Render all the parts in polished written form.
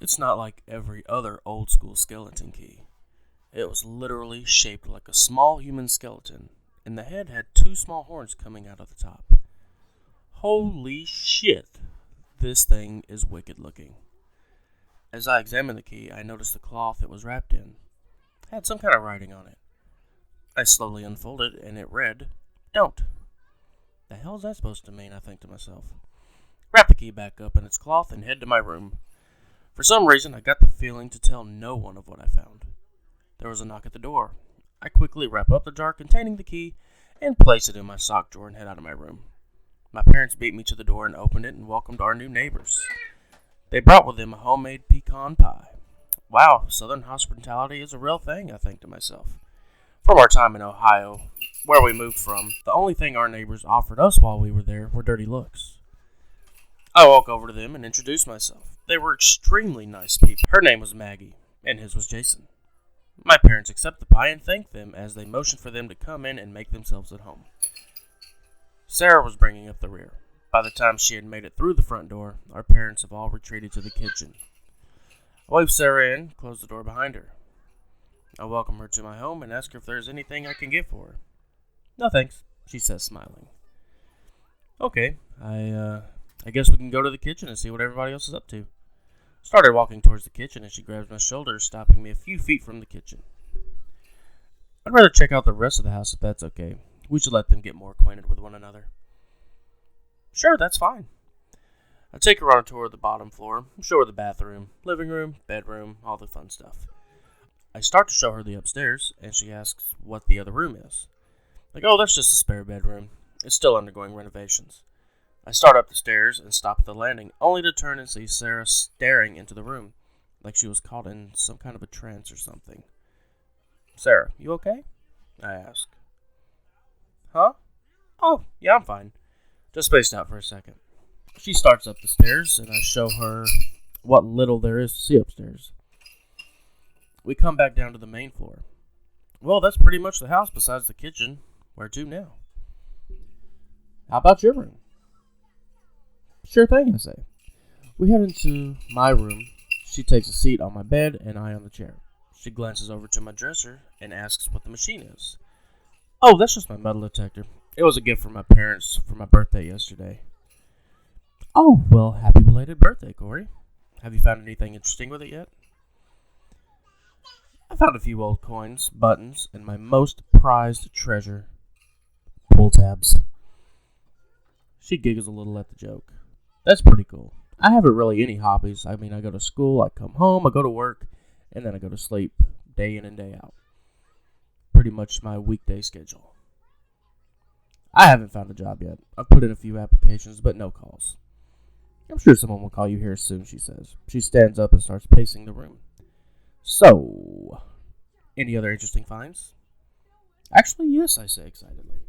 It's not like every other old school skeleton key. It was literally shaped like a small human skeleton, and the head had two small horns coming out of the top. Holy shit, this thing is wicked looking. As I examined the key, I noticed the cloth it was wrapped in had some kind of writing on it. I slowly unfolded, and it read, "Don't." The hell is that supposed to mean, I think to myself. Wrap the key back up in its cloth and head to my room. For some reason, I got the feeling to tell no one of what I found. There was a knock at the door. I quickly wrap up the jar containing the key and place it in my sock drawer and head out of my room. My parents beat me to the door and opened it and welcomed our new neighbors. They brought with them a homemade pecan pie. Wow, Southern hospitality is a real thing, I think to myself. From our time in Ohio, where we moved from, the only thing our neighbors offered us while we were there were dirty looks. I walked over to them and introduced myself. They were extremely nice people. Her name was Maggie, and his was Jason. My parents accepted the pie and thanked them as they motioned for them to come in and make themselves at home. Sarah was bringing up the rear. By the time she had made it through the front door, our parents have all retreated to the kitchen. I waved Sarah in, closed the door behind her. I welcome her to my home and ask her if there is anything I can get for her. "No thanks," she says, smiling. Okay, I guess we can go to the kitchen and see what everybody else is up to. Started walking towards the kitchen and she grabs my shoulder, stopping me a few feet from the kitchen. "I'd rather check out the rest of the house if that's okay. We should let them get more acquainted with one another." "Sure, that's fine." I take her on a tour of the bottom floor, show her the bathroom, living room, bedroom, all the fun stuff. I start to show her the upstairs, and she asks what the other room is. "Oh, that's just a spare bedroom. It's still undergoing renovations." I start up the stairs and stop at the landing, only to turn and see Sarah staring into the room, like she was caught in some kind of a trance or something. "Sarah, you okay?" I ask. "Huh? Oh, yeah, I'm fine. Just spaced out for a second." She starts up the stairs, and I show her what little there is to see upstairs. We come back down to the main floor. "Well, that's pretty much the house besides the kitchen. Where to now?" "How about your room?" "Sure thing," I say. We head into my room. She takes a seat on my bed, and I on the chair. She glances over to my dresser and asks what the machine is. "Oh, that's just my metal detector. It was a gift from my parents for my birthday yesterday." "Oh, well, happy belated birthday, Corey. Have you found anything interesting with it yet?" "I found a few old coins, buttons, and my most prized treasure, pull tabs." She giggles a little at the joke. "That's pretty cool. I haven't really any hobbies. I go to school, I come home, I go to work, and then I go to sleep, day in and day out. Pretty much my weekday schedule." "I haven't found a job yet. I've put in a few applications, but no calls." "I'm sure someone will call you here soon," she says. She stands up and starts pacing the room. "So, any other interesting finds?" "Actually, yes," I say excitedly.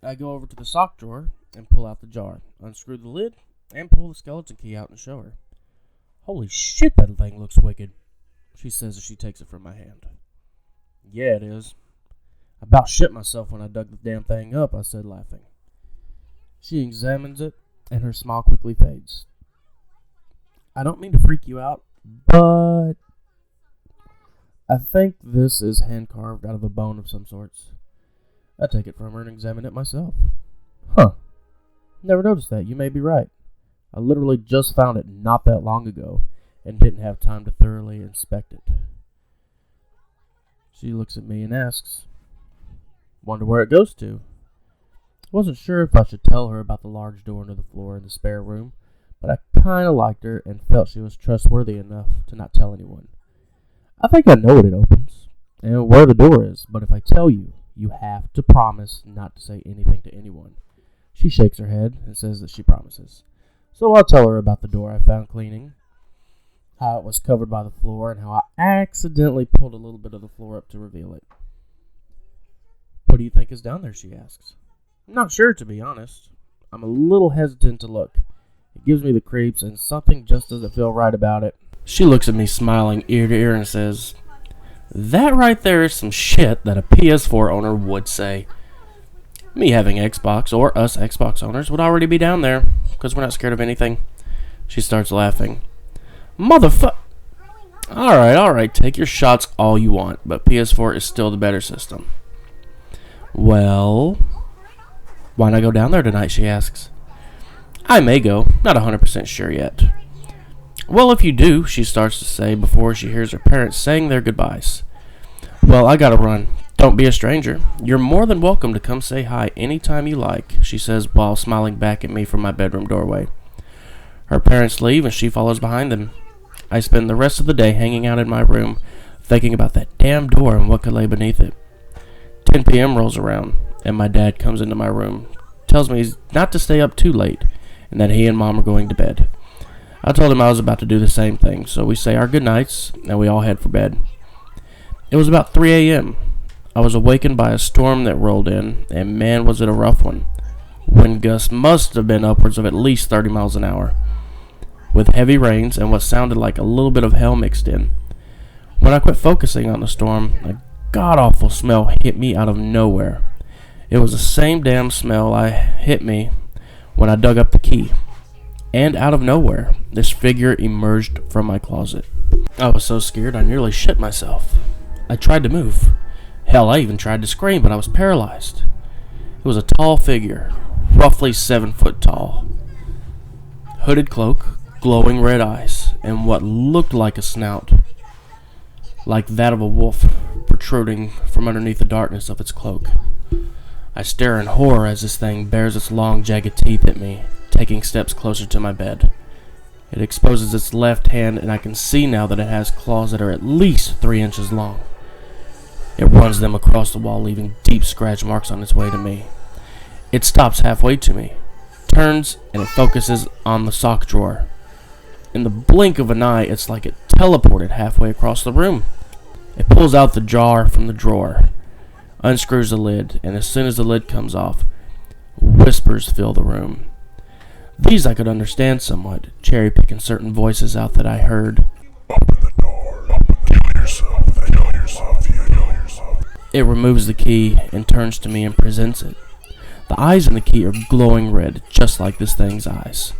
I go over to the sock drawer and pull out the jar, unscrew the lid, and pull the skeleton key out and show her. "Holy shit, that thing looks wicked," she says as she takes it from my hand. "Yeah, it is. I about shit myself when I dug the damn thing up," I said, laughing. She examines it, and her smile quickly fades. "I don't mean to freak you out, but I think this is hand-carved out of a bone of some sorts." I take it from her and examine it myself. "Huh. Never noticed that. You may be right. I literally just found it not that long ago and didn't have time to thoroughly inspect it." She looks at me and asks, "Wonder where it goes to?" I wasn't sure if I should tell her about the large door into the floor in the spare room, but I kind of liked her and felt she was trustworthy enough to not tell anyone. "I think I know what it opens and where the door is, but if I tell you, you have to promise not to say anything to anyone." She shakes her head and says that she promises. So I'll tell her about the door I found cleaning, how it was covered by the floor, and how I accidentally pulled a little bit of the floor up to reveal it. "What do you think is down there?" she asks. "I'm not sure, to be honest. I'm a little hesitant to look. It gives me the creeps, and something just doesn't feel right about it." She looks at me smiling ear to ear and says, "That right there is some shit that a PS4 owner would say." Me having Xbox, or us Xbox owners, would already be down there, because we're not scared of anything. She starts laughing. Motherfucker. Alright, take your shots all you want, but PS4 is still the better system. Well, why not go down there tonight, she asks. I may go, not 100% sure yet. Well, if you do, she starts to say before she hears her parents saying their goodbyes. Well, I gotta run. Don't be a stranger. You're more than welcome to come say hi anytime you like, she says while smiling back at me from my bedroom doorway. Her parents leave and she follows behind them. I spend the rest of the day hanging out in my room, thinking about that damn door and what could lay beneath it. 10 p.m. rolls around, and my dad comes into my room, tells me not to stay up too late, and that he and Mom are going to bed. I told him I was about to do the same thing, so we say our goodnights, and we all head for bed. It was about 3 a.m. I was awakened by a storm that rolled in, and man was it a rough one. Wind gusts must have been upwards of at least 30 miles an hour, with heavy rains and what sounded like a little bit of hail mixed in. When I quit focusing on the storm, a god-awful smell hit me out of nowhere. It was the same damn smell hit me when I dug up the key. And out of nowhere, this figure emerged from my closet. I was so scared I nearly shit myself. I tried to move. Hell, I even tried to scream, but I was paralyzed. It was a tall figure, roughly 7 foot tall. Hooded cloak, glowing red eyes, and what looked like a snout, like that of a wolf, protruding from underneath the darkness of its cloak. I stare in horror as this thing bares its long, jagged teeth at me, taking steps closer to my bed. It exposes its left hand, and I can see now that it has claws that are at least 3 inches long. It runs them across the wall, leaving deep scratch marks on its way to me. It stops halfway to me, turns, and it focuses on the sock drawer. In the blink of an eye, it's like it teleported halfway across the room. It pulls out the jar from the drawer, unscrews the lid, and as soon as the lid comes off, whispers fill the room. These I could understand somewhat, cherry-picking certain voices out that I heard. Open the door. Kill yourself. Kill yourself. Kill yourself. It removes the key and turns to me and presents it. The eyes in the key are glowing red, just like this thing's eyes.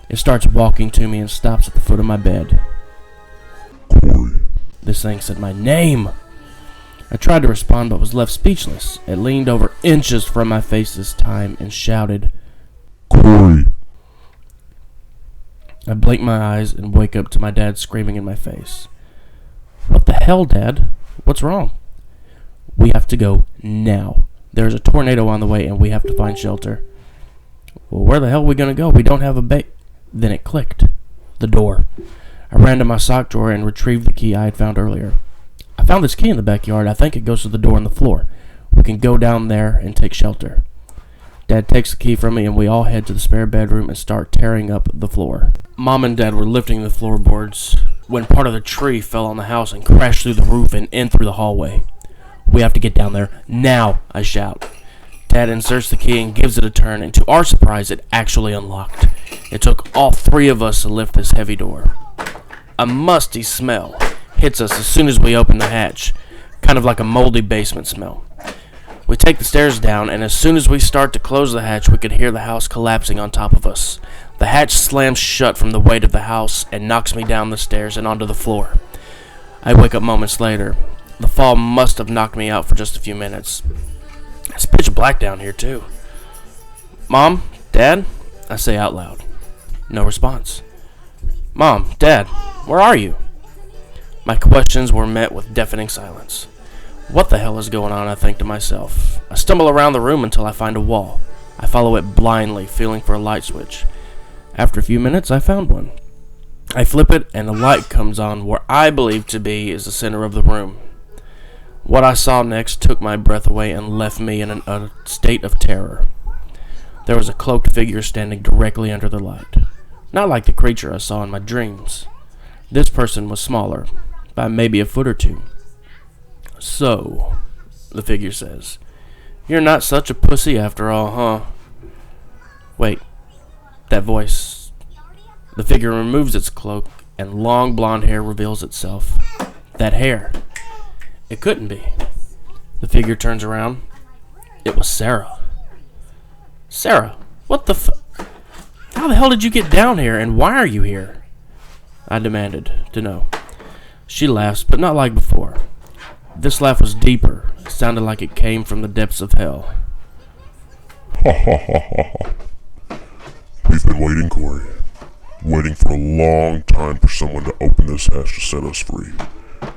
It starts walking to me and stops at the foot of my bed. Corey. This thing said my name. I tried to respond but was left speechless. It leaned over inches from my face this time and shouted, Corey. I blink my eyes and wake up to my dad screaming in my face. What the hell, Dad? What's wrong? We have to go now. There's a tornado on the way and we have to find shelter. Well, where the hell are we going to go? We don't have a bait. Then it clicked. The door. I ran to my sock drawer and retrieved the key I had found earlier. I found this key in the backyard. I think it goes to the door on the floor. We can go down there and take shelter. Dad takes the key from me and we all head to the spare bedroom and start tearing up the floor. Mom and Dad were lifting the floorboards when part of the tree fell on the house and crashed through the roof and in through the hallway. We have to get down there now, I shout. Dad inserts the key and gives it a turn, and to our surprise, it actually unlocked. It took all 3 of us to lift this heavy door. A musty smell hits us as soon as we open the hatch, kind of like a moldy basement smell. We take the stairs down, and as soon as we start to close the hatch, we could hear the house collapsing on top of us. The hatch slams shut from the weight of the house and knocks me down the stairs and onto the floor. I wake up moments later. The fall must have knocked me out for just a few minutes. It's pitch black down here, too. Mom? Dad? I say out loud. No response. Mom? Dad? Where are you? My questions were met with deafening silence. What the hell is going on, I think to myself. I stumble around the room until I find a wall. I follow it blindly, feeling for a light switch. After a few minutes, I found one. I flip it, and a light comes on where I believe to be is the center of the room. What I saw next took my breath away and left me in a state of terror. There was a cloaked figure standing directly under the light. Not like the creature I saw in my dreams. This person was smaller, by maybe a foot or 2. So, the figure says, "You're not such a pussy after all, huh?" Wait, that voice. The figure removes its cloak, and long blonde hair reveals itself. That hair. It couldn't be. The figure turns around. It was Sarah. Sarah, what the How the hell did you get down here, and why are you here? I demanded to know. She laughed, but not like before. This laugh was deeper. It sounded like it came from the depths of hell. Ha ha ha ha ha. We've been waiting, Corey. Waiting for a long time for someone to open this hatch to set us free.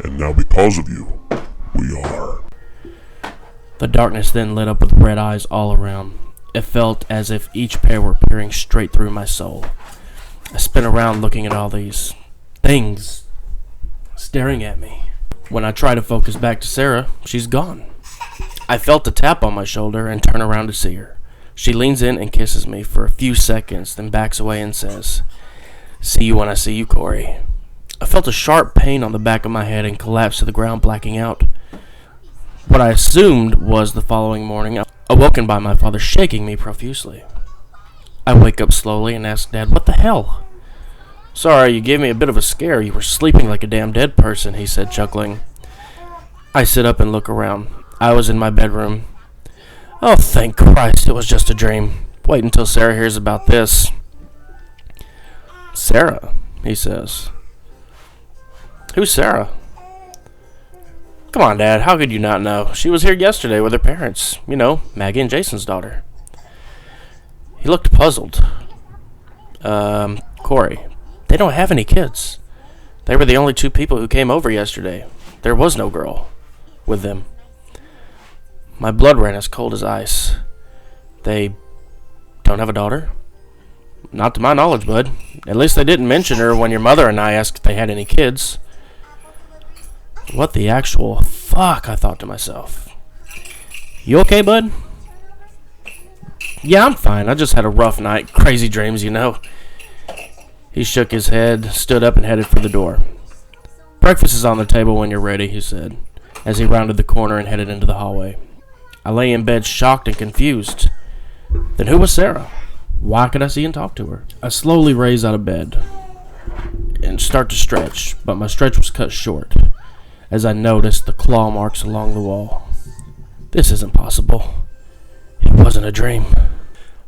And now because of you, we are. The darkness then lit up with red eyes all around. It felt as if each pair were peering straight through my soul. I spun around looking at all these things staring at me. When I try to focus back to Sarah, she's gone. I felt a tap on my shoulder and turn around to see her. She leans in and kisses me for a few seconds, then backs away and says, "See you when I see you, Corey." I felt a sharp pain on the back of my head and collapsed to the ground, blacking out. What I assumed was the following morning, awoken by my father shaking me profusely. I wake up slowly and ask Dad, "What the hell?" "Sorry, you gave me a bit of a scare. You were sleeping like a damn dead person," he said, chuckling. I sit up and look around. I was in my bedroom. "Oh, thank Christ, it was just a dream. Wait until Sarah hears about this." "Sarah," he says. "Who's Sarah?" "Come on, Dad, how could you not know? She was here yesterday with her parents. You know, Maggie and Jason's daughter." He looked puzzled. Corey, they don't have any kids. They were the only two people who came over yesterday. There was no girl with them." My blood ran as cold as ice. "They don't have a daughter?" "Not to my knowledge, bud. At least they didn't mention her when your mother and I asked if they had any kids." What the actual fuck, I thought to myself. "You okay, bud?" "Yeah, I'm fine. I just had a rough night. Crazy dreams, you know." He shook his head, stood up, and headed for the door. "Breakfast is on the table when you're ready," he said, as he rounded the corner and headed into the hallway. I lay in bed shocked and confused. Then who was Sarah? Why could I see and talk to her? I slowly raise out of bed and start to stretch, but my stretch was cut short as I noticed the claw marks along the wall. This isn't possible. It wasn't a dream.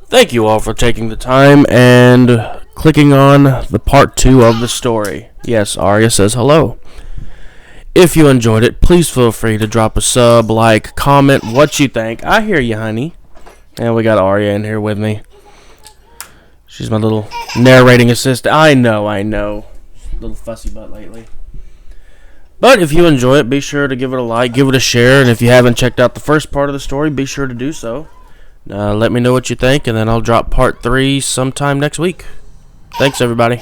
Thank you all for taking the time and clicking on the part 2 of the story. Yes, Arya says hello. If you enjoyed it, please feel free to drop a sub, like, comment what you think. I hear you, honey. And we got Arya in here with me. She's my little narrating assistant. I know. Little fussy butt lately. But if you enjoy it, be sure to give it a like, give it a share, and if you haven't checked out the first part of the story, be sure to do so. Let me know what you think, and then I'll drop part 3 sometime next week. Thanks, everybody.